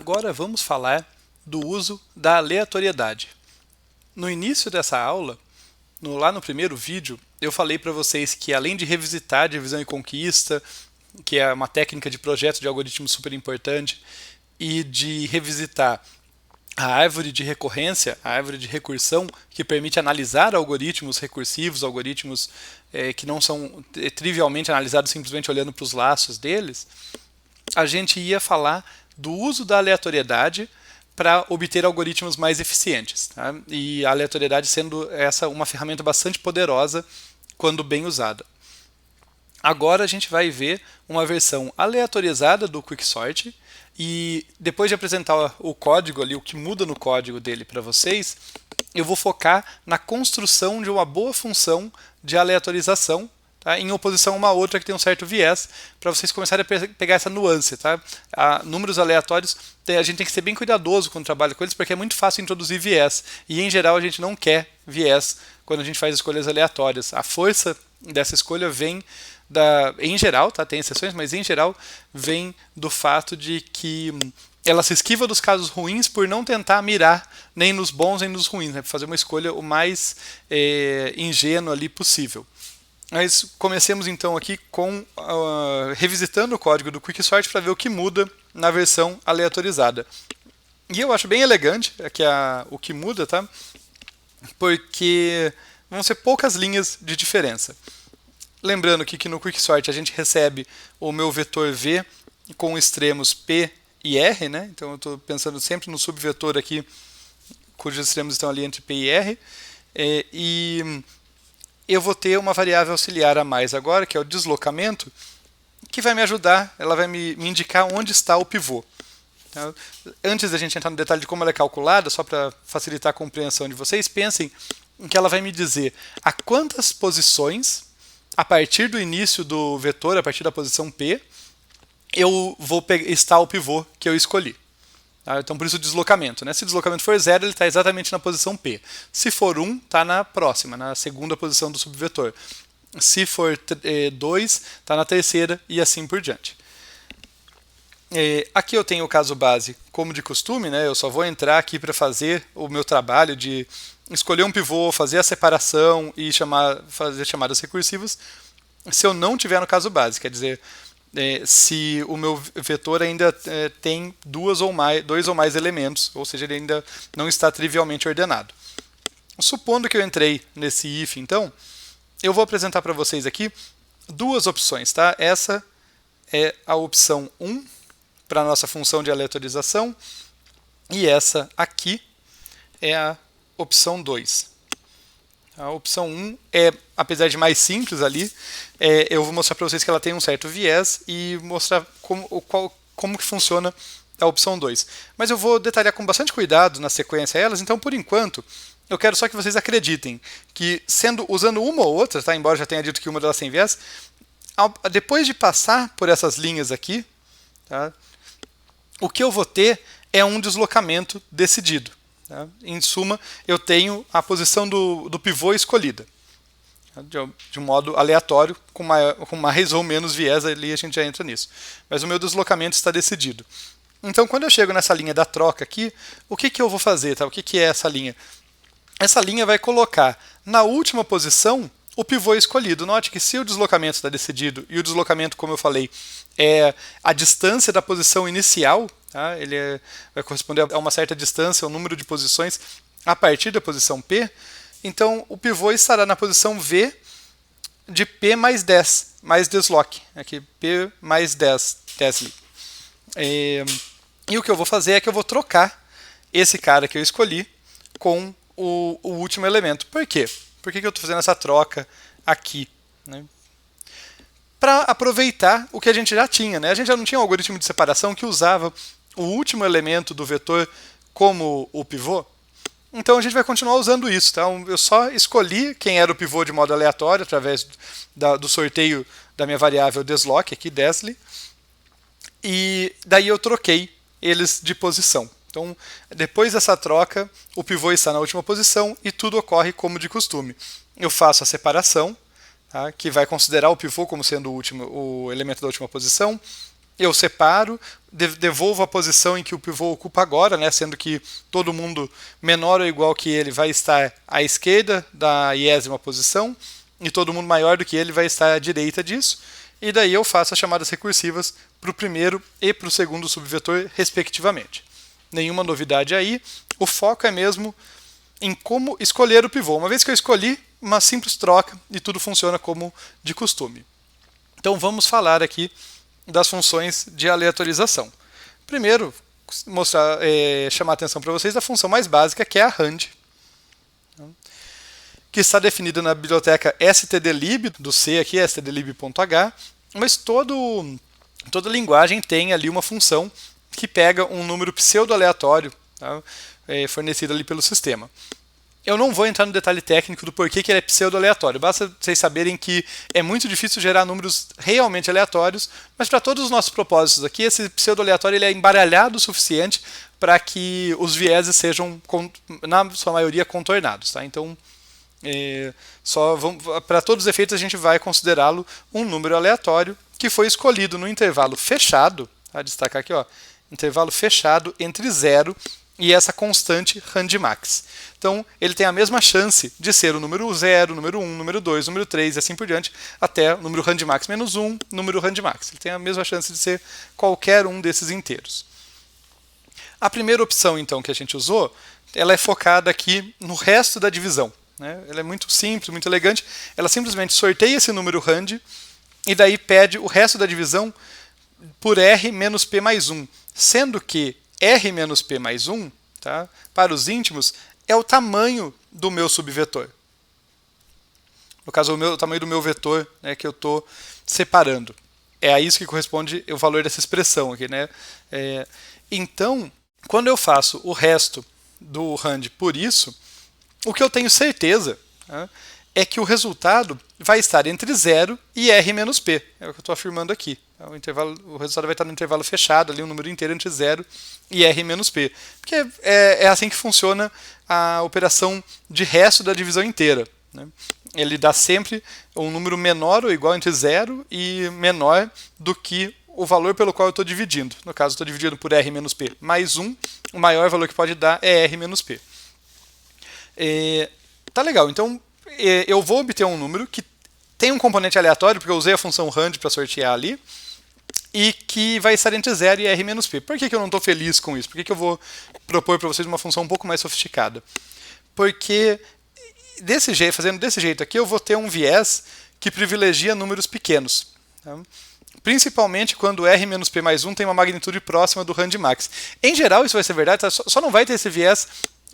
Agora vamos falar do uso da aleatoriedade. No início dessa aula, lá no primeiro vídeo, eu falei para vocês que além de revisitar divisão e conquista, que é uma técnica de projeto de algoritmo super importante, e de revisitar a árvore de recorrência, a árvore de recursão, que permite analisar algoritmos recursivos, algoritmos que não são trivialmente analisados simplesmente olhando para os laços deles, a gente ia falar do uso da aleatoriedade para obter algoritmos mais eficientes. Tá? E a aleatoriedade sendo essa uma ferramenta bastante poderosa quando bem usada. Agora a gente vai ver uma versão aleatorizada do Quicksort e depois de apresentar o código ali, o que muda no código dele para vocês, eu vou focar na construção de uma boa função de aleatorização, tá? Em oposição a uma outra que tem um certo viés, para vocês começarem a pegar essa nuance. Tá? Números aleatórios, a gente tem que ser bem cuidadoso quando trabalha com eles, porque é muito fácil introduzir viés, e em geral a gente não quer viés quando a gente faz escolhas aleatórias. A força dessa escolha vem em geral, tá? Tem exceções, mas em geral vem do fato de que ela se esquiva dos casos ruins por não tentar mirar nem nos bons nem nos ruins, né? Fazer uma escolha o mais ingênua ali possível. Mas comecemos então aqui com revisitando o código do Quicksort para ver o que muda na versão aleatorizada. E eu acho bem elegante aqui o que muda, tá? Porque vão ser poucas linhas de diferença. Lembrando que no Quicksort a gente recebe o meu vetor V com extremos P e R, né? Então eu estou pensando sempre no subvetor aqui, cujos extremos estão ali entre P e R. E eu vou ter uma variável auxiliar a mais agora, que é o deslocamento, que vai me ajudar, ela vai me indicar onde está o pivô. Tá? Antes da gente entrar no detalhe de como ela é calculada, só para facilitar a compreensão de vocês, pensem em que ela vai me dizer a quantas posições, a partir do início do vetor, a partir da posição P, eu vou estar o pivô que eu escolhi. Tá? Então, por isso o deslocamento. Né? Se o deslocamento for 0, ele está exatamente na posição P. Se for 1, está na próxima, na segunda posição do subvetor. Se for 2, está na terceira e assim por diante. Aqui eu tenho o caso base como de costume, né? Eu só vou entrar aqui para fazer o meu trabalho de escolher um pivô, fazer a separação e fazer chamadas recursivas se eu não tiver no caso base, quer dizer, se o meu vetor ainda tem dois ou mais elementos, ou seja, ele ainda não está trivialmente ordenado. Supondo que eu entrei nesse if, então, eu vou apresentar para vocês aqui duas opções. Tá? Essa é a opção 1 para a nossa função de aleatorização e essa aqui é a opção 2. A opção 1 é, apesar de mais simples ali, eu vou mostrar para vocês que ela tem um certo viés e mostrar como que funciona a opção 2. Mas eu vou detalhar com bastante cuidado na sequência elas, então por enquanto eu quero só que vocês acreditem que usando uma ou outra, tá? Embora eu já tenha dito que uma delas tem viés, depois de passar por essas linhas aqui, tá? O que eu vou ter é um deslocamento decidido. Tá? Em suma, eu tenho a posição do pivô escolhida. Tá? De um modo aleatório, com mais ou menos viés, ali a gente já entra nisso. Mas o meu deslocamento está decidido. Então, quando eu chego nessa linha da troca aqui, o que eu vou fazer? Tá? O que é essa linha? Essa linha vai colocar na última posição o pivô escolhido. Note que se o deslocamento está decidido, e o deslocamento, como eu falei, é a distância da posição inicial, tá? Ele vai corresponder a uma certa distância, o número de posições a partir da posição P, então o pivô estará na posição V de P mais 10, mais desloque. Aqui, P mais 10, Tesla. E o que eu vou fazer é que eu vou trocar esse cara que eu escolhi com o último elemento. Por quê? Por que eu estou fazendo essa troca aqui? Né? Para aproveitar o que a gente já tinha. Né? A gente já não tinha um algoritmo de separação que usava o último elemento do vetor como o pivô. Então a gente vai continuar usando isso. Tá? Eu só escolhi quem era o pivô de modo aleatório através do sorteio da minha variável desloque, aqui, Desli, e daí eu troquei eles de posição. Então, depois dessa troca, o pivô está na última posição e tudo ocorre como de costume. Eu faço a separação, tá, que vai considerar o pivô como sendo o elemento da última posição. eu separo, devolvo a posição em que o pivô ocupa agora, né, sendo que todo mundo menor ou igual que ele vai estar à esquerda da iésima posição, e todo mundo maior do que ele vai estar à direita disso, e daí eu faço as chamadas recursivas para o primeiro e para o segundo subvetor, respectivamente. Nenhuma novidade aí, o foco é mesmo em como escolher o pivô. Uma vez que eu escolhi, uma simples troca e tudo funciona como de costume. Então vamos falar aqui das funções de aleatorização. Primeiro, chamar a atenção para vocês da função mais básica, que é a rand, que está definida na biblioteca stdlib, do C aqui, stdlib.h, mas toda linguagem tem ali uma função que pega um número pseudo-aleatório, tá, fornecido ali pelo sistema. Eu não vou entrar no detalhe técnico do porquê que ele é pseudo-aleatório, basta vocês saberem que é muito difícil gerar números realmente aleatórios, mas para todos os nossos propósitos aqui, esse pseudo-aleatório ele é embaralhado o suficiente para que os vieses sejam, na sua maioria, contornados. Tá? Então, para todos os efeitos, a gente vai considerá-lo um número aleatório que foi escolhido no intervalo fechado, tá? Destacar aqui, ó, intervalo fechado entre 0 e essa constante randmax. Então, ele tem a mesma chance de ser o número 0, número 1, número 2, número 3 e assim por diante, até o número randmax menos 1, número randmax. Ele tem a mesma chance de ser qualquer um desses inteiros. A primeira opção, então, que a gente usou, ela é focada aqui no resto da divisão. Né? Ela é muito simples, muito elegante. Ela simplesmente sorteia esse número rand e daí pede o resto da divisão por r menos p mais 1, sendo que r menos p mais 1, tá, para os íntimos, é o tamanho do meu subvetor. No caso, o tamanho do meu vetor, né, que eu estou separando. É a isso que corresponde o valor dessa expressão aqui. Né? Então, quando eu faço o resto do rand por isso, o que eu tenho certeza, tá, é que o resultado vai estar entre 0 e r menos p. É o que eu estou afirmando aqui. O resultado vai estar no intervalo fechado, ali um número inteiro entre 0 e r menos p. Porque é assim que funciona a operação de resto da divisão inteira. Né? Ele dá sempre um número menor ou igual entre 0 e menor do que o valor pelo qual eu estou dividindo. No caso, estou dividindo por r menos p mais 1, o maior valor que pode dar é r menos p. Tá legal, então eu vou obter um número que tem um componente aleatório, porque eu usei a função rand para sortear ali, e que vai estar entre 0 e r menos p. Por que eu não estou feliz com isso? Por que eu vou propor para vocês uma função um pouco mais sofisticada? Porque fazendo desse jeito aqui, eu vou ter um viés que privilegia números pequenos. Tá? Principalmente quando r menos p mais 1 tem uma magnitude próxima do randmax. Em geral, isso vai ser verdade, tá? Só não vai ter esse viés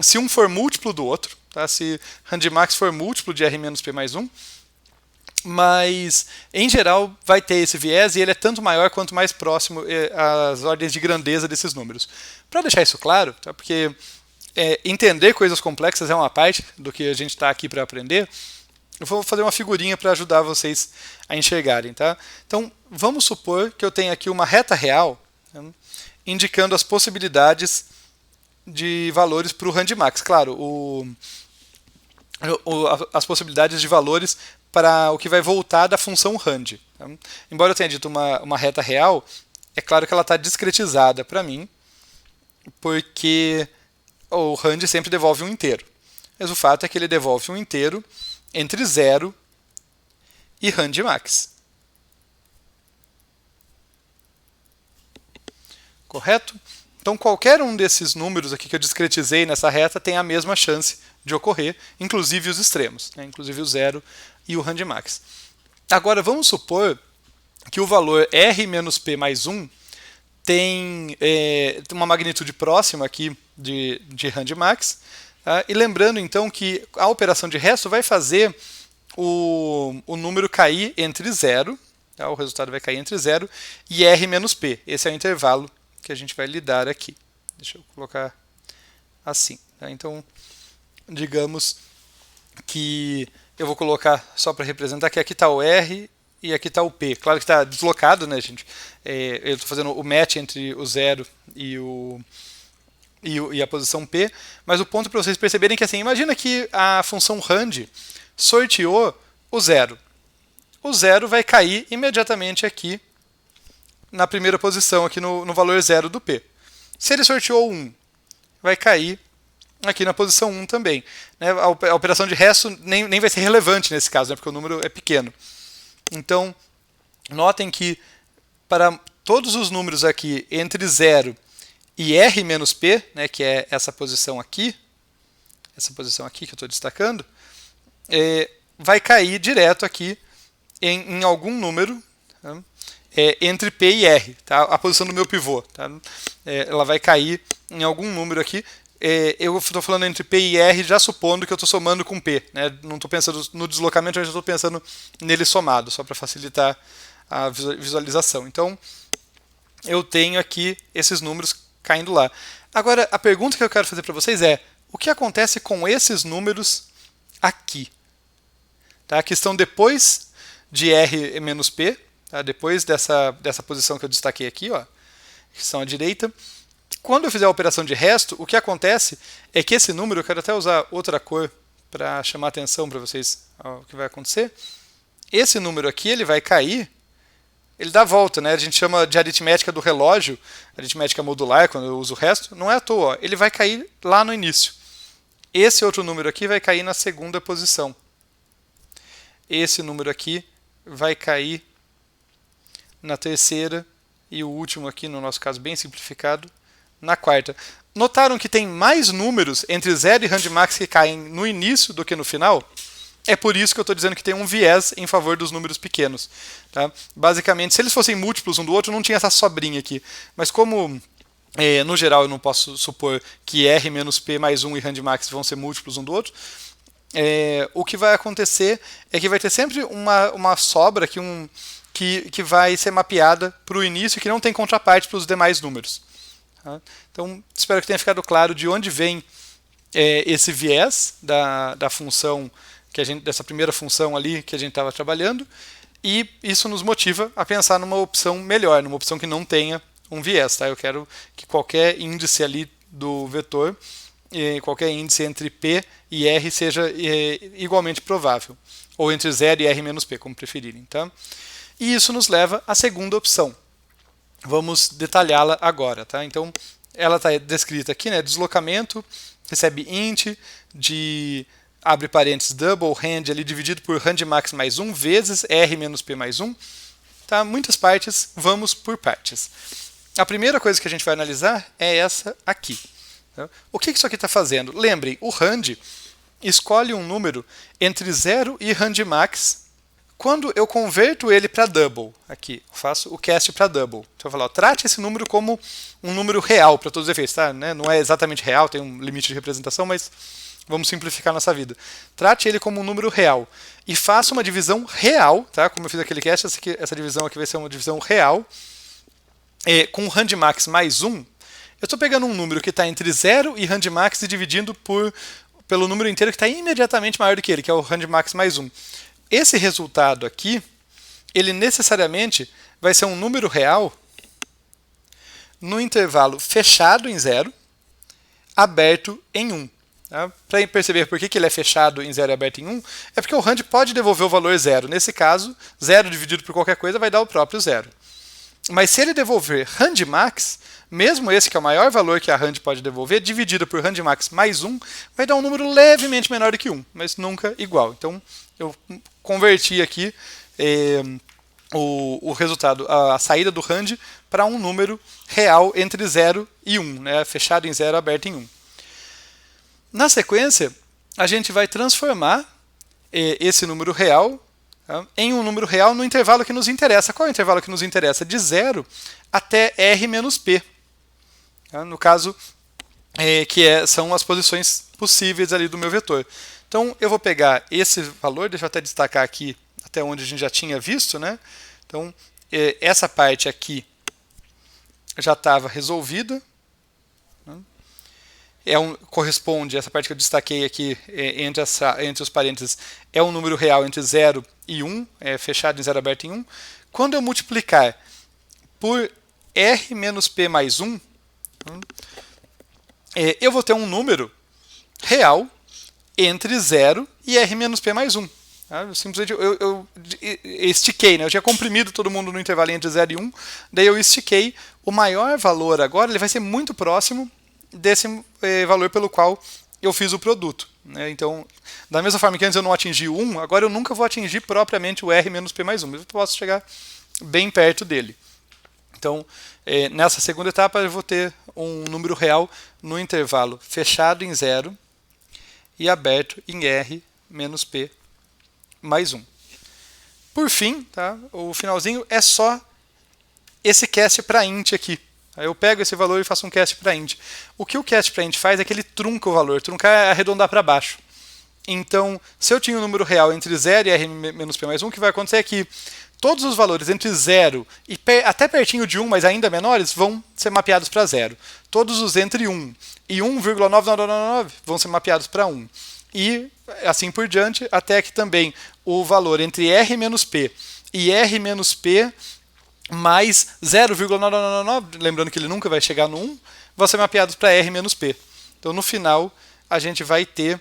se um for múltiplo do outro. Tá? Se randmax for múltiplo de r menos p mais 1, mas em geral vai ter esse viés e ele é tanto maior quanto mais próximo às ordens de grandeza desses números. Para deixar isso claro, tá? Porque entender coisas complexas é uma parte do que a gente está aqui para aprender, eu vou fazer uma figurinha para ajudar vocês a enxergarem. Tá? Então vamos supor que eu tenho aqui uma reta real, né, indicando as possibilidades de valores para o randmax. Claro, as possibilidades de valores para o que vai voltar da função rand. Tá? Embora eu tenha dito uma reta real, é claro que ela está discretizada para mim, porque o rand sempre devolve um inteiro. Mas o fato é que ele devolve um inteiro entre 0 e randmax. Correto? Então qualquer um desses números aqui que eu discretizei nessa reta tem a mesma chance de ocorrer, inclusive os extremos, né? Inclusive o 0 e o randmax. Agora vamos supor que o valor r menos p mais 1 tem uma magnitude próxima aqui de randmax, tá? E lembrando então que a operação de resto vai fazer o número cair entre 0, tá? O resultado vai cair entre 0 e r menos p. Esse é o intervalo que a gente vai lidar aqui. Deixa eu colocar assim. Tá? Então, digamos que eu vou colocar só para representar que aqui está o R e aqui está o P. Claro que está deslocado, né, gente? Eu estou fazendo o match entre o 0 e a posição P, mas o ponto para vocês perceberem é que assim, imagina que a função rand sorteou o 0. O 0 vai cair imediatamente aqui na primeira posição, aqui no valor 0 do P. Se ele sorteou 1, vai cair aqui na posição 1 também. Né? A operação de resto nem vai ser relevante nesse caso, né? Porque o número é pequeno. Então, notem que para todos os números aqui entre 0 e R menos P, né, que é essa posição aqui que eu estou destacando, vai cair direto aqui em algum número, tá? Entre P e R, tá? A posição do meu pivô. Tá? Ela vai cair em algum número aqui. Eu estou falando entre P e R, já supondo que eu estou somando com P. Né? Não estou pensando no deslocamento, eu já estou pensando nele somado, só para facilitar a visualização. Então, eu tenho aqui esses números caindo lá. Agora, a pergunta que eu quero fazer para vocês é: o que acontece com esses números aqui? Tá? Que estão depois de R menos P, tá? Depois dessa posição que eu destaquei aqui, ó, que são à direita. Quando eu fizer a operação de resto, o que acontece é que esse número, eu quero até usar outra cor para chamar a atenção para vocês ao que vai acontecer. Esse número aqui, ele vai cair, ele dá a volta, né? A gente chama de aritmética do relógio, aritmética modular, quando eu uso o resto, não é à toa, ó, ele vai cair lá no início. Esse outro número aqui vai cair na segunda posição. Esse número aqui vai cair na terceira e o último aqui, no nosso caso bem simplificado, na quarta. Notaram que tem mais números entre 0 e RandMax que caem no início do que no final? É por isso que eu estou dizendo que tem um viés em favor dos números pequenos. Tá? Basicamente, se eles fossem múltiplos um do outro, não tinha essa sobrinha aqui. Mas como, no geral, eu não posso supor que R menos P mais 1 e RandMax vão ser múltiplos um do outro, o que vai acontecer é que vai ter sempre uma sobra aqui, que vai ser mapeada para o início, que não tem contraparte para os demais números. Tá? Então, espero que tenha ficado claro de onde vem esse viés da função, dessa primeira função ali que a gente estava trabalhando, e isso nos motiva a pensar numa opção melhor, numa opção que não tenha um viés. Tá? Eu quero que qualquer índice ali do vetor, qualquer índice entre P e R seja igualmente provável, ou entre 0 e R menos P, como preferirem. Tá? E isso nos leva à segunda opção. Vamos detalhá-la agora. Tá? Então, ela está descrita aqui, né? Deslocamento, recebe int de, abre parênteses, double hand ali, dividido por RandMax mais 1 vezes R menos P mais 1. Tá? Muitas partes, vamos por partes. A primeira coisa que a gente vai analisar é essa aqui. Tá? O que isso aqui está fazendo? Lembrem, o rand escolhe um número entre 0 e RandMax. Quando eu converto ele para double, aqui, eu faço o cast para double. Então eu vou falar, trate esse número como um número real para todos os efeitos. Tá? Não é exatamente real, tem um limite de representação, mas vamos simplificar nossa vida. Trate ele como um número real e faça uma divisão real, tá? Como eu fiz aquele cast, essa divisão aqui vai ser uma divisão real, com RandMax mais 1. Eu estou pegando um número que está entre 0 e RandMax e dividindo pelo número inteiro que está imediatamente maior do que ele, que é o RandMax mais 1. Esse resultado aqui, ele necessariamente vai ser um número real no intervalo fechado em 0, aberto em 1. Tá? Para perceber por que ele é fechado em 0 e aberto em 1, é porque o rand pode devolver o valor 0. Nesse caso, 0 dividido por qualquer coisa vai dar o próprio 0. Mas se ele devolver RandMax, mesmo esse que é o maior valor que a rand pode devolver, dividido por RandMax mais 1, vai dar um número levemente menor do que 1, mas nunca igual. Então, eu converti aqui o resultado, a saída do rand, para um número real entre 0 e 1, né? Fechado em 0, aberto em 1. Na sequência, a gente vai transformar esse número real, tá, em um número real no intervalo que nos interessa. Qual é o intervalo que nos interessa? De 0 até R menos P. Tá? No caso, são as posições possíveis ali do meu vetor. Então, eu vou pegar esse valor, deixa eu até destacar aqui até onde a gente já tinha visto, né? Então, essa parte aqui já estava resolvida. Né? Corresponde, essa parte que eu destaquei aqui entre os parênteses, é um número real entre 0 e 1, fechado em 0, aberto em 1. Quando eu multiplicar por R menos P mais 1, eu vou ter um número real entre 0 e R menos P mais 1. Tá? Simplesmente eu estiquei, né? Eu tinha comprimido todo mundo no intervalo entre 0 e 1, daí eu estiquei. O maior valor agora ele vai ser muito próximo desse valor pelo qual eu fiz o produto. Né? Então, da mesma forma que antes eu não atingi o 1, agora eu nunca vou atingir propriamente o R menos P mais 1, mas eu posso chegar bem perto dele. Então, nessa segunda etapa eu vou ter um número real no intervalo fechado em 0 e aberto em R menos P mais 1. Por fim, tá, o finalzinho é só esse cast para int aqui. Aí eu pego esse valor e faço um cast para int. O que o cast para int faz é que ele trunca o valor. Truncar é arredondar para baixo. Então, se eu tinha um número real entre 0 e R menos P mais 1, o que vai acontecer é que todos os valores entre 0 e até pertinho de 1, mas ainda menores, vão ser mapeados para 0. Todos os entre 1 e 1,9999 vão ser mapeados para 1. E assim por diante, até que também o valor entre R menos P e R menos P mais 0,999, lembrando que ele nunca vai chegar no 1, vão ser mapeados para R menos P. Então, no final, a gente vai ter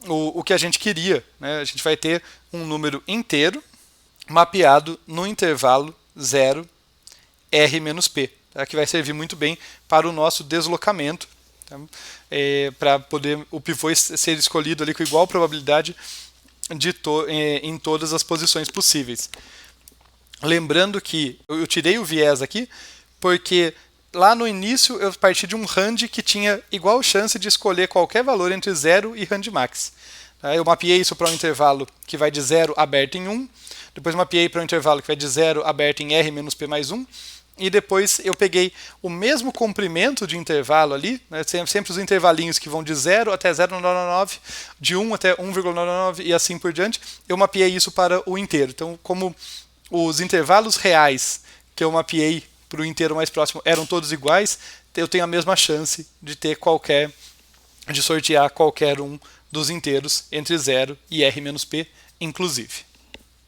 o que a gente queria. Né? A gente vai ter um número inteiro mapeado no intervalo 0, R menos P, tá? Que vai servir muito bem para o nosso deslocamento, tá? Para poder o pivô ser escolhido ali com igual probabilidade em todas as posições possíveis. Lembrando que eu tirei o viés aqui porque lá no início eu parti de um rand que tinha igual chance de escolher qualquer valor entre 0 e rand max. Eu mapeei isso para um intervalo que vai de 0 aberto em 1, depois mapeei para um intervalo que vai de 0 aberto em R menos P mais 1, e depois eu peguei o mesmo comprimento de intervalo ali, né, sempre os intervalinhos que vão de 0 até 0,99, de 1 até 1,99 e assim por diante, eu mapeei isso para o inteiro. Então, como os intervalos reais que eu mapeei para o inteiro mais próximo eram todos iguais, eu tenho a mesma chance de sortear qualquer um dos inteiros entre 0 e R menos P, inclusive.